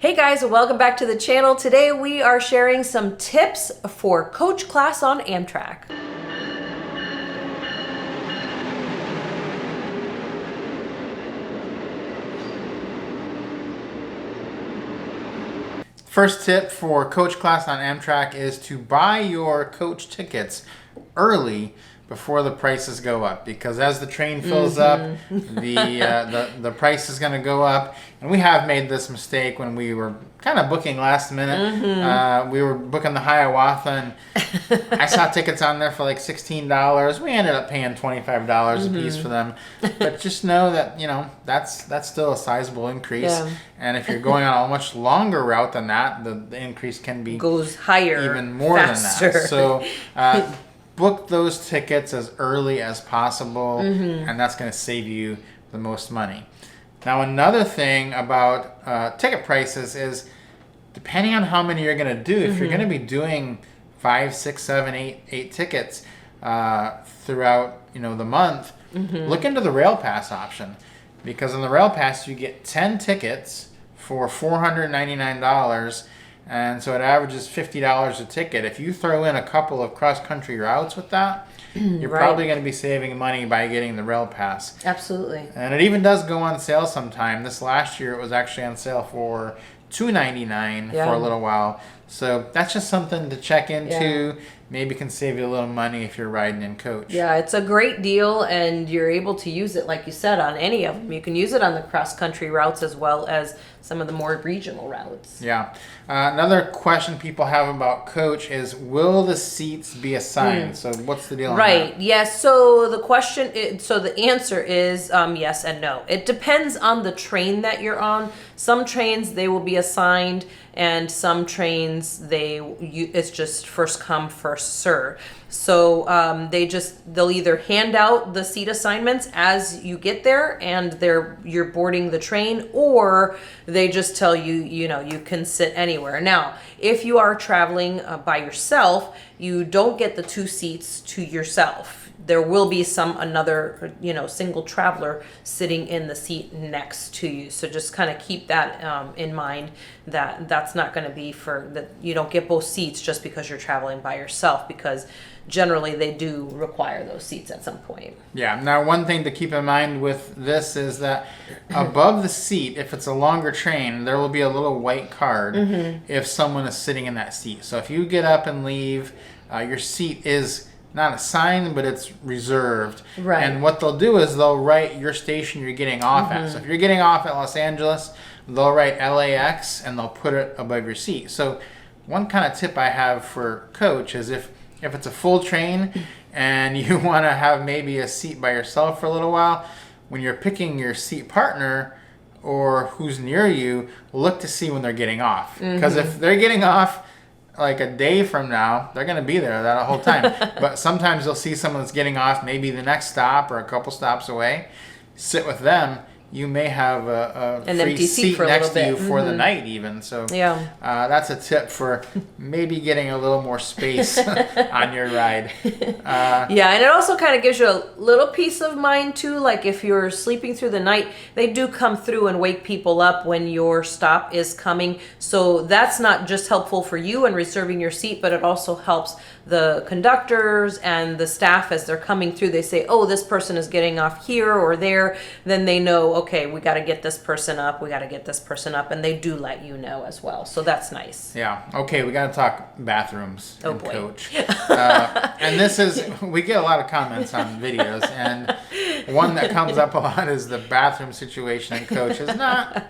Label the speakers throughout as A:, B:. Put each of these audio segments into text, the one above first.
A: Hey guys, and welcome back to the channel. Today we are sharing some tips for coach class on Amtrak.
B: First tip for coach class on Amtrak is to buy your coach tickets early before the prices go up, because as the train fills up, the price is going to go up. And we have made this mistake when we were kind of booking last minute. We were booking the Hiawatha, and I saw tickets on there for like $16. We ended up paying $25 a piece for them. But just know that, you know, that's still a sizable increase.
A: Yeah.
B: And if you're going on a much longer route than that, the increase can be
A: Goes higher,
B: even more
A: faster.
B: than that. So book those tickets as early as possible, and that's going to save you the most money. Now, another thing about ticket prices is, depending on how many you're going to do, if you're going to be doing 5, 6, 7, 8 tickets throughout the month, look into the Rail Pass option, because in the Rail Pass you get 10 tickets for $499. And so it averages $50 a ticket. If you throw in a couple of cross-country routes with that, you're probably going to be saving money by getting the Rail Pass.
A: Absolutely.
B: And it even does go on sale sometime. This last year it was actually on sale for $299 for a little while. So that's just something to check into. Maybe can save you a little money if you're riding in coach.
A: Yeah, it's a great deal, and you're able to use it, like you said, on any of them. You can use it on the cross-country routes as well as some of the more regional routes.
B: Yeah. Another question people have about coach is, will the seats be assigned? So what's the deal on that?
A: Right. Yes. So the answer is yes and no. It depends on the train that you're on. Some trains, they will be assigned, and some trains it's just first come, first serve. So they'll either hand out the seat assignments as you get there and you're boarding the train, or they just tell you, you can sit anywhere. Now, if you are traveling by yourself, you don't get the 2 seats to yourself. There will be another single traveler sitting in the seat next to you. So just kind of keep that in mind, that that's not going to be that you don't get both seats just because you're traveling by yourself, because generally they do require those seats at some point.
B: Yeah. Now, one thing to keep in mind with this is that above the seat, if it's a longer train, there will be a little white card if someone is sitting in that seat. So if you get up and leave, your seat is not assigned, but it's reserved.
A: Right.
B: And what they'll do is they'll write your station you're getting off at. So if you're getting off at Los Angeles, they'll write LAX and they'll put it above your seat. So one kind of tip I have for coach is, if it's a full train and you want to have maybe a seat by yourself for a little while, when you're picking your seat partner or who's near you, look to see when they're getting off. Because if they're getting off like a day from now, they're going to be there that whole time. But sometimes you'll see someone that's getting off maybe the next stop or a couple stops away. Sit with them. You may have an free
A: empty seat
B: seat
A: for a
B: next
A: little
B: to you
A: bit.
B: for the night even. So that's a tip for maybe getting a little more space on your ride.
A: Yeah, and it also kind of gives you a little peace of mind too. Like if you're sleeping through the night, they do come through and wake people up when your stop is coming. So that's not just helpful for you in reserving your seat, but it also helps the conductors and the staff as they're coming through. They say, oh, this person is getting off here or there. Then they know, okay, we got to get this person up. We got to get this person up. And they do let you know as well. So that's nice.
B: Yeah. Okay, we got to talk bathrooms in
A: boy.
B: coach. And we get a lot of comments on videos. And one that comes up a lot is the bathroom situation in coach is not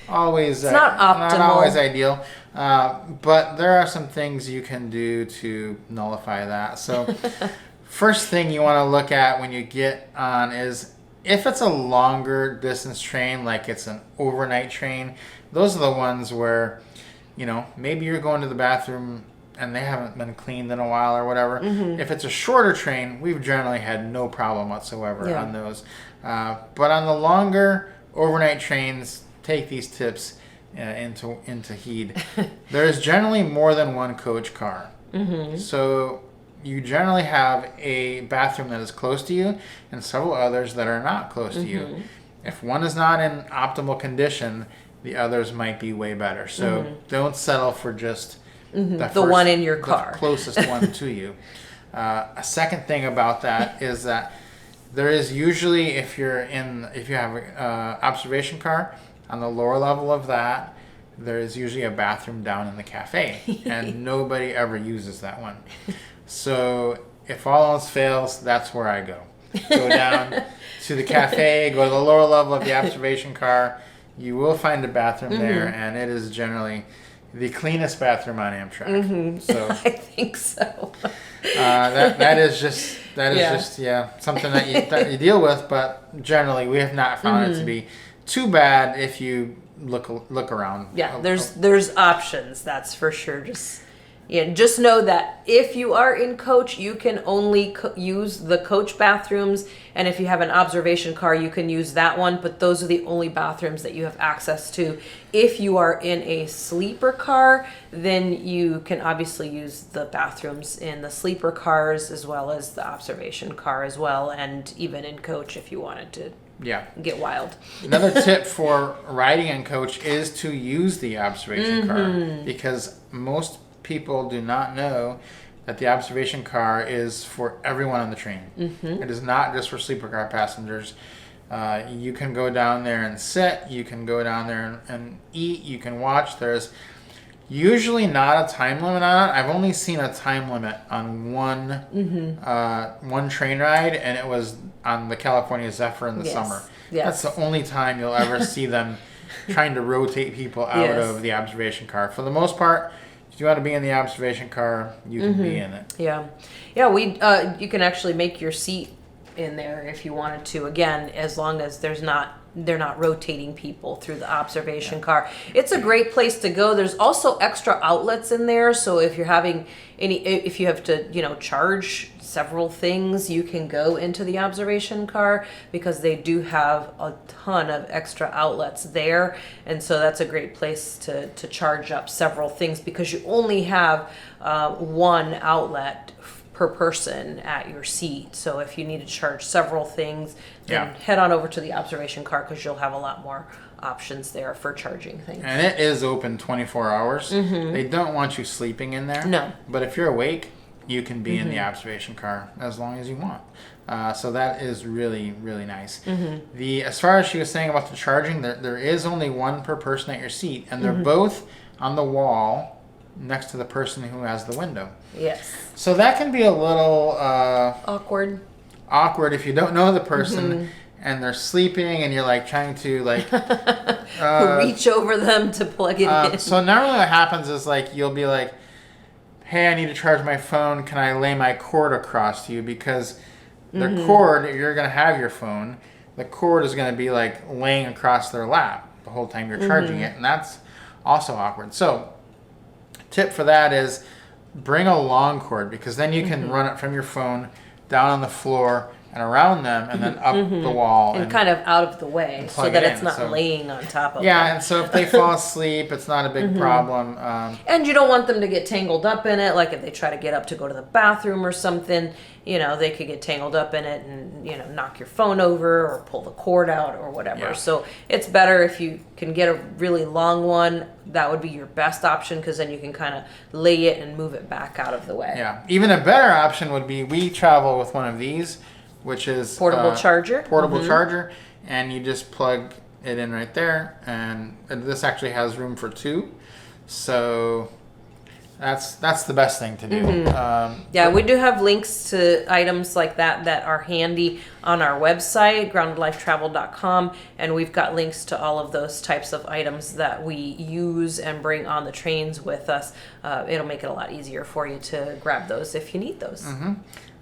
B: always
A: not optimal.
B: not always ideal. But there are some things you can do to nullify that. So first thing you want to look at when you get on is, if it's a longer distance train, like it's an overnight train, those are the ones where, maybe you're going to the bathroom and they haven't been cleaned in a while or whatever. If it's a shorter train, we've generally had no problem whatsoever on those. But on the longer overnight trains, take these tips into heed. There's generally more than one coach car. So you generally have a bathroom that is close to you and several others that are not close to you. If one is not in optimal condition, the others might be way better. So don't settle for just
A: the one in your car,
B: the closest one to you. A second thing about that is that there is usually, if you have an observation car, on the lower level of that, there is usually a bathroom down in the cafe, and nobody ever uses that one. So if all else fails, that's where I go. Go down to the cafe, go to the lower level of the observation car. You will find a bathroom there, and it is generally the cleanest bathroom on Amtrak. So
A: I think so.
B: that is just something that you deal with, but generally we have not found it to be too bad if you look around.
A: Yeah, there's options, that's for sure. Just know that if you are in coach, you can only use the coach bathrooms, and if you have an observation car, you can use that one, but those are the only bathrooms that you have access to. If you are in a sleeper car, then you can obviously use the bathrooms in the sleeper cars as well as the observation car as well, and even in coach if you wanted to get wild.
B: Another tip for riding in coach is to use the observation car, because most people do not know that the observation car is for everyone on the train. It is not just for sleeper car passengers. You can go down there and sit, you can go down there and eat, you can watch. There's usually not a time limit on it. I've only seen a time limit on one train ride, and it was on the California Zephyr in the summer. That's the only time you'll ever see them trying to rotate people out of the observation car. For the most part, if you want to be in the observation car, you can be in it.
A: You can actually make your seat in there if you wanted to, again, as long as they're not rotating people through the observation car. It's a great place to go. There's also extra outlets in there, so if you're having if you have to charge several things, you can go into the observation car, because they do have a ton of extra outlets there, and so that's a great place to charge up several things, because you only have one outlet per person at your seat. So if you need to charge several things, then head on over to the observation car, because you'll have a lot more options there for charging things.
B: And it is open 24 hours. They don't want you sleeping in there.
A: No.
B: But if you're awake, you can be in the observation car as long as you want. So that is really, really nice. As far as she was saying about the charging, there is only one per person at your seat, and they're both on the wall next to the person who has the window.
A: Yes.
B: So that can be a little
A: awkward
B: if you don't know the person and they're sleeping and you're like trying to
A: reach over them to plug it in.
B: So normally what happens is you'll be like, hey, I need to charge my phone. Can I lay my cord across to you? Because the cord, if you're going to have your phone, the cord is going to be laying across their lap the whole time you're charging it. And that's also awkward. So tip for that is bring a long cord, because then you can run it from your phone down on the floor and around them, and then up the wall.
A: And kind of out of the way, so that it's not laying on top of them.
B: And so if they fall asleep, it's not a big problem.
A: And you don't want them to get tangled up in it, like if they try to get up to go to the bathroom or something, they could get tangled up in it and, knock your phone over or pull the cord out or whatever.
B: Yeah.
A: So it's better if you can get a really long one. That would be your best option, because then you can kind of lay it and move it back out of the way.
B: Yeah. Even a better option would be, we travel with one of these, which is
A: portable charger,
B: charger, and you just plug it in right there, and this actually has room for two, so that's the best thing to do.
A: We do have links to items like that are handy on our website, groundedlifetravel.com, and we've got links to all of those types of items that we use and bring on the trains with us. It'll make it a lot easier for you to grab those if you need those.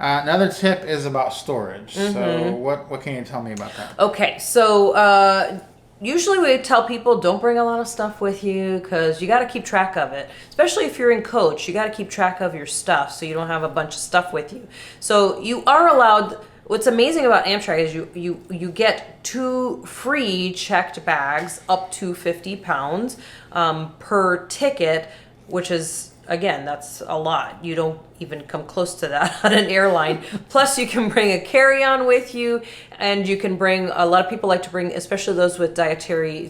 B: Another tip is about storage. So what can you tell me about that?
A: Okay, so usually we tell people don't bring a lot of stuff with you, because you got to keep track of it. Especially if you're in coach, you got to keep track of your stuff so you don't have a bunch of stuff with you. So you are allowed. What's amazing about Amtrak is you get 2 free checked bags up to 50 pounds per ticket, which is again, that's a lot. You don't even come close to that on an airline. Plus, you can bring a carry-on with you, and you can bring, a lot of people like to bring, especially those with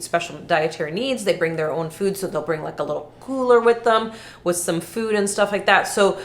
A: special dietary needs, they bring their own food, so they'll bring like a little cooler with them with some food and stuff like that. So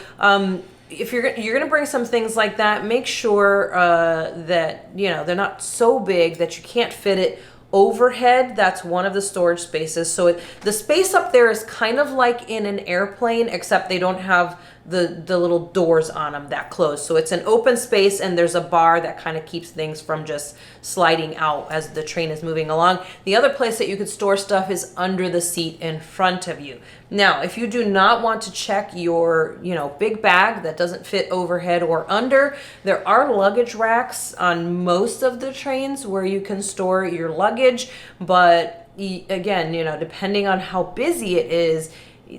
A: if you're going to bring some things like that, make sure that, you know, they're not so big that you can't fit it overhead. That's one of the storage spaces. So the space up there is kind of like in an airplane, except they don't have the little doors on them that close. So it's an open space, and there's a bar that kind of keeps things from just sliding out as the train is moving along. The other place that you could store stuff is under the seat in front of you. Now, if you do not want to check your, you know, big bag that doesn't fit overhead or under, there are luggage racks on most of the trains where you can store your luggage. But again, you know, depending on how busy it is,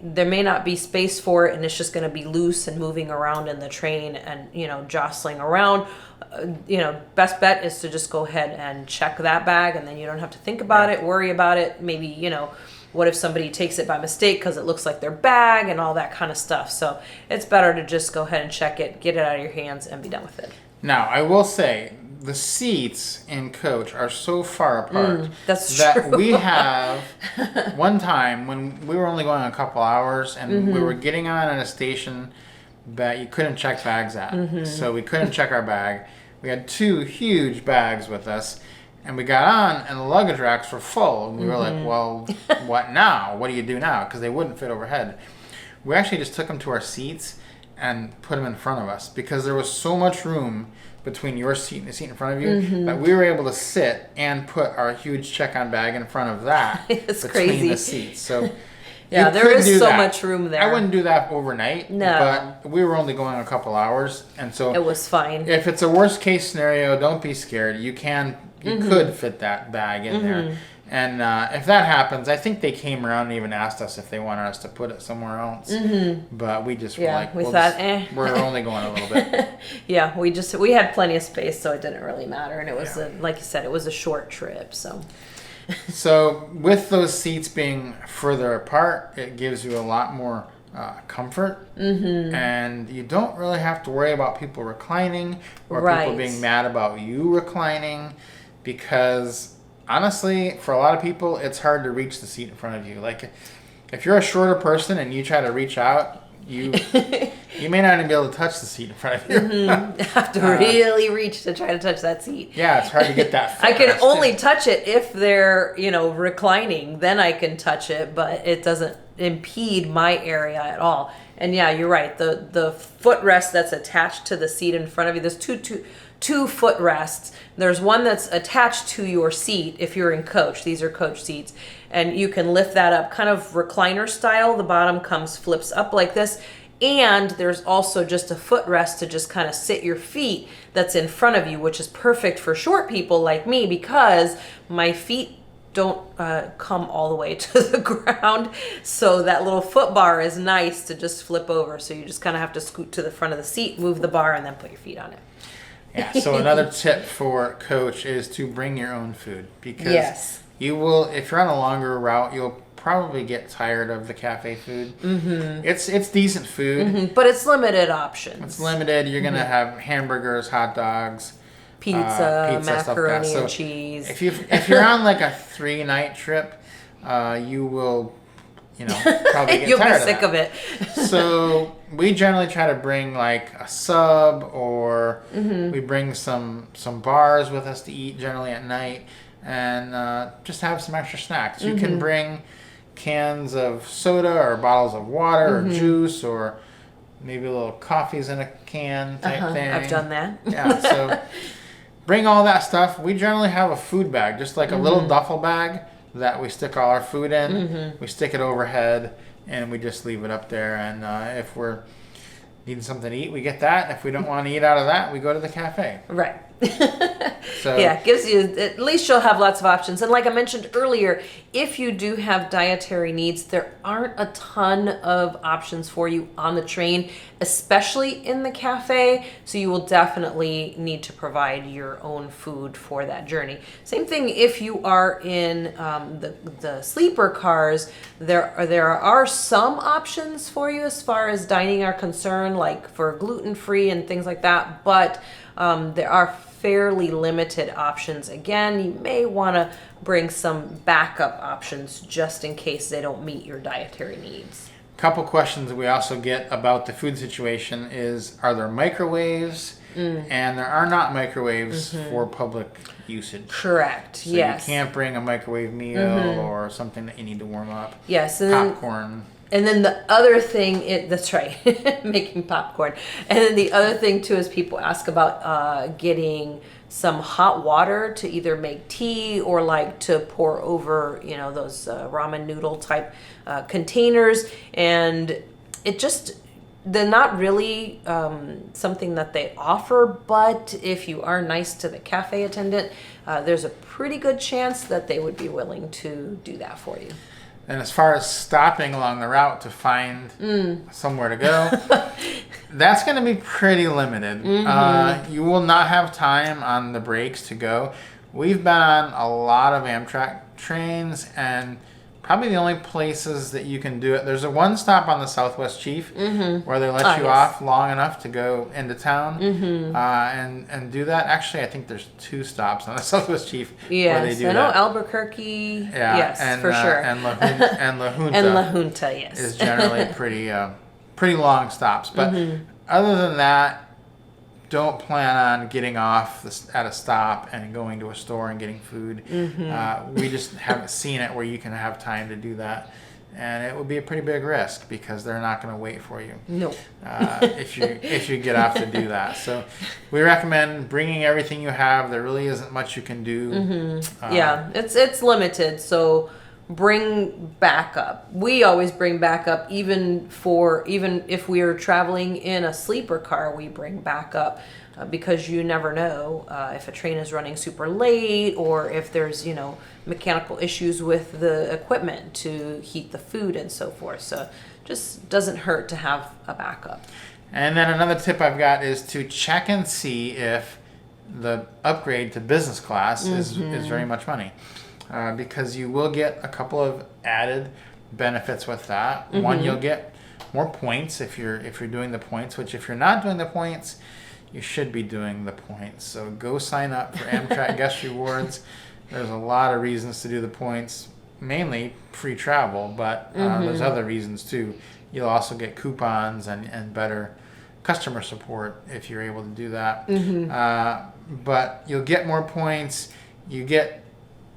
A: there may not be space for it, and it's just going to be loose and moving around in the train and, you know, jostling around. You know, best bet is to just go ahead and check that bag, and then you don't have to think about it, worry about it. Maybe, you know, what if somebody takes it by mistake because it looks like their bag and all that kind of stuff. So it's better to just go ahead and check it, get it out of your hands, and be done with it.
B: Now, I will say, the seats in coach are so far apart
A: that
B: true. We have one time when we were only going a couple hours, and we were getting on at a station that you couldn't check bags at. So we couldn't check our bag. We had 2 huge bags with us, and we got on, and the luggage racks were full. And we were like, well, what now? What do you do now? Because they wouldn't fit overhead. We actually just took them to our seats and put them in front of us, because there was so much room between your seat and the seat in front of you that we were able to sit and put our huge check-on bag in front of that
A: it's
B: between
A: crazy.
B: the seats. So
A: yeah, there is so much room there.
B: I wouldn't do that overnight,
A: no.
B: but we were only going a couple hours, and so
A: it was fine.
B: If it's a worst case scenario, don't be scared. You could fit that bag in there. And if that happens, I think they came around and even asked us if they wanted us to put it somewhere else. But we just were like, we're only going a little bit.
A: Yeah, we had plenty of space, so it didn't really matter. And it was, like you said, it was a short trip.
B: So with those seats being further apart, it gives you a lot more comfort. And you don't really have to worry about people reclining or people being mad about you reclining, because honestly, for a lot of people, it's hard to reach the seat in front of you. Like, if you're a shorter person and you try to reach out, you may not even be able to touch the seat in front of you.
A: You have to really reach to try to touch that seat.
B: Yeah, it's hard to get that.
A: I can only touch it if they're, you know, reclining. Then I can touch it, but it doesn't impede my area at all. And yeah, you're right. The footrest that's attached to the seat in front of you, there's two footrests. There's one that's attached to your seat if you're in coach. These are coach seats. And you can lift that up kind of recliner style. The bottom flips up like this. And there's also just a footrest to just kind of sit your feet that's in front of you, which is perfect for short people like me, because my feet don't come all the way to the ground. So that little foot bar is nice to just flip over. So you just kind of have to scoot to the front of the seat, move the bar, and then put your feet on it.
B: Yeah, so another tip for coach is to bring your own food, because you will, if you're on a longer route, you'll probably get tired of the cafe food. It's decent food,
A: but it's limited options.
B: It's limited. You're gonna have hamburgers, hot dogs,
A: pizza, macaroni
B: stuff
A: and cheese.
B: If you're on like a 3-night trip, you will, you know, probably get
A: You'll
B: tired
A: be sick of it.
B: So we generally try to bring like a sub, or we bring some bars with us to eat generally at night, and just have some extra snacks. You can bring cans of soda or bottles of water or juice, or maybe little coffees in a can type thing.
A: I've done that.
B: Yeah, so bring all that stuff. We generally have a food bag, just like a little duffel bag that we stick all our food in. We stick it overhead, and we just leave it up there. And if we're needing something to eat, we get that. If we don't want to eat out of that, we go to the cafe.
A: Right.
B: So
A: yeah, it gives you, at least you'll have lots of options. And like I mentioned earlier, if you do have dietary needs, there aren't a ton of options for you on the train, especially in the cafe. So you will definitely need to provide your own food for that journey. Same thing if you are in the sleeper cars. There are some options for you as far as dining are concerned, like for gluten-free and things like that. But there are fairly limited options. Again, you may want to bring some backup options just in case they don't meet your dietary needs.
B: couple questions we also get about the food situation is, are there microwaves? And there are not microwaves for public usage.
A: Correct.
B: So
A: yes.
B: you can't bring a microwave meal or something that you need to warm up.
A: Yes. And
B: Popcorn.
A: And then the other thing, that's right, making popcorn. And then the other thing too is people ask about getting some hot water to either make tea or like to pour over, those ramen noodle type containers. And they're not really something that they offer, but if you are nice to the cafe attendant, there's a pretty good chance that they would be willing to do that for you.
B: And as far as stopping along the route to find somewhere to go, that's going to be pretty limited. You will not have time on the breaks to go. We've been on a lot of Amtrak trains, and probably the only places that you can do it, there's a one stop on the Southwest Chief where they let you off long enough to go into town and do that. Actually, I think there's two stops on the Southwest Chief where they do
A: I know
B: that.
A: Albuquerque.
B: Yeah,
A: yes,
B: and,
A: for sure.
B: And La Junta.
A: And La Junta, yes.
B: is generally pretty long stops. But other than that, don't plan on getting off at a stop and going to a store and getting food. We just haven't seen it where you can have time to do that. And it would be a pretty big risk because they're not going to wait for you.
A: No.
B: if you get off to do that. So we recommend bringing everything you have. There really isn't much you can do.
A: Yeah, it's limited. So bring backup. We always bring backup, even if we are traveling in a sleeper car, we bring backup because you never know if a train is running super late or if there's mechanical issues with the equipment to heat the food and so forth. So just doesn't hurt to have a backup.
B: And then another tip I've got is to check and see if the upgrade to business class is very much money. Because you will get a couple of added benefits with that. One, you'll get more points if you're doing the points, which if you're not doing the points, you should be doing the points. So go sign up for Amtrak Guest Rewards. There's a lot of reasons to do the points, mainly free travel, but there's other reasons too. You'll also get coupons and better customer support if you're able to do that. But you'll get more points.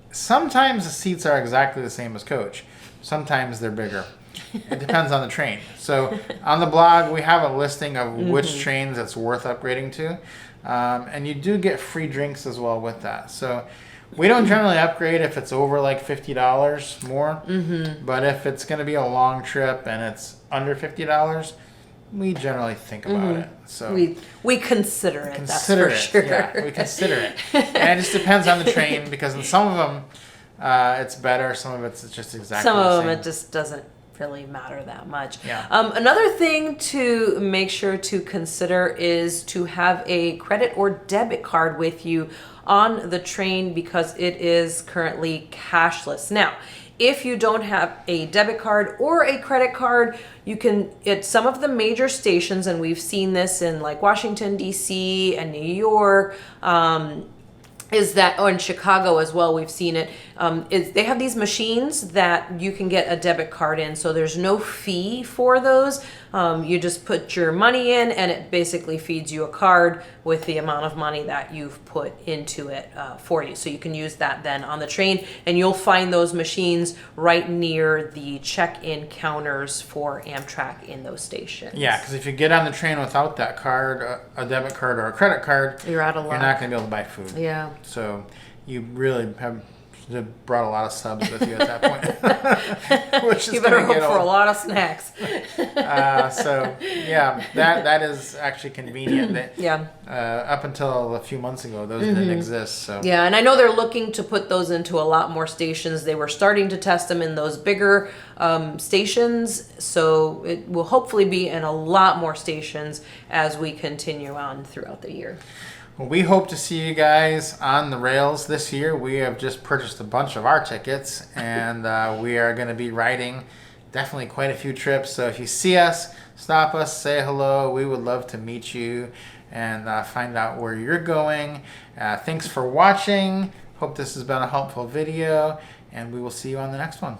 B: Sometimes the seats are exactly the same as coach. Sometimes they're bigger. It depends on the train. So on the blog, we have a listing of which trains it's worth upgrading to. And you do get free drinks as well with that. So we don't generally upgrade if it's over like $50 more. But if it's going to be a long trip and it's under $50, we generally think about it. So
A: we consider it. That's for sure.
B: Yeah, we consider it. And it just depends on the train because in some of them it's better, some of it's just exactly
A: some
B: the
A: of
B: same.
A: them it just doesn't really matter that much.
B: Yeah.
A: Another thing to make sure to consider is to have a credit or debit card with you on the train because it is currently cashless. Now, if you don't have a debit card or a credit card, you can, at some of the major stations, and we've seen this in like Washington, D.C. and New York, or in Chicago as well, we've seen it, they have these machines that you can get a debit card in, so there's no fee for those. You just put your money in and it basically feeds you a card with the amount of money that you've put into it for you. So you can use that then on the train, and you'll find those machines right near the check-in counters for Amtrak in those stations.
B: Yeah, because if you get on the train without that card, a debit card or a credit card,
A: You're out of luck.
B: You're not going to be able to buy food.
A: Yeah.
B: So you really have should have brought a lot of subs with you at that point. Which is
A: You better
B: gonna
A: hope
B: get
A: for a
B: old.
A: lot of snacks.
B: So yeah, that is actually convenient. That
A: Yeah.
B: up until a few months ago, those didn't exist. So
A: Yeah, and I know they're looking to put those into a lot more stations. They were starting to test them in those bigger stations, so it will hopefully be in a lot more stations as we continue on throughout the year.
B: well, we hope to see you guys on the rails this year. We have just purchased a bunch of our tickets, and we are going to be riding definitely quite a few trips. So if you see us, stop us, say hello. We would love to meet you and find out where you're going. Thanks for watching. Hope this has been a helpful video, and we will see you on the next one.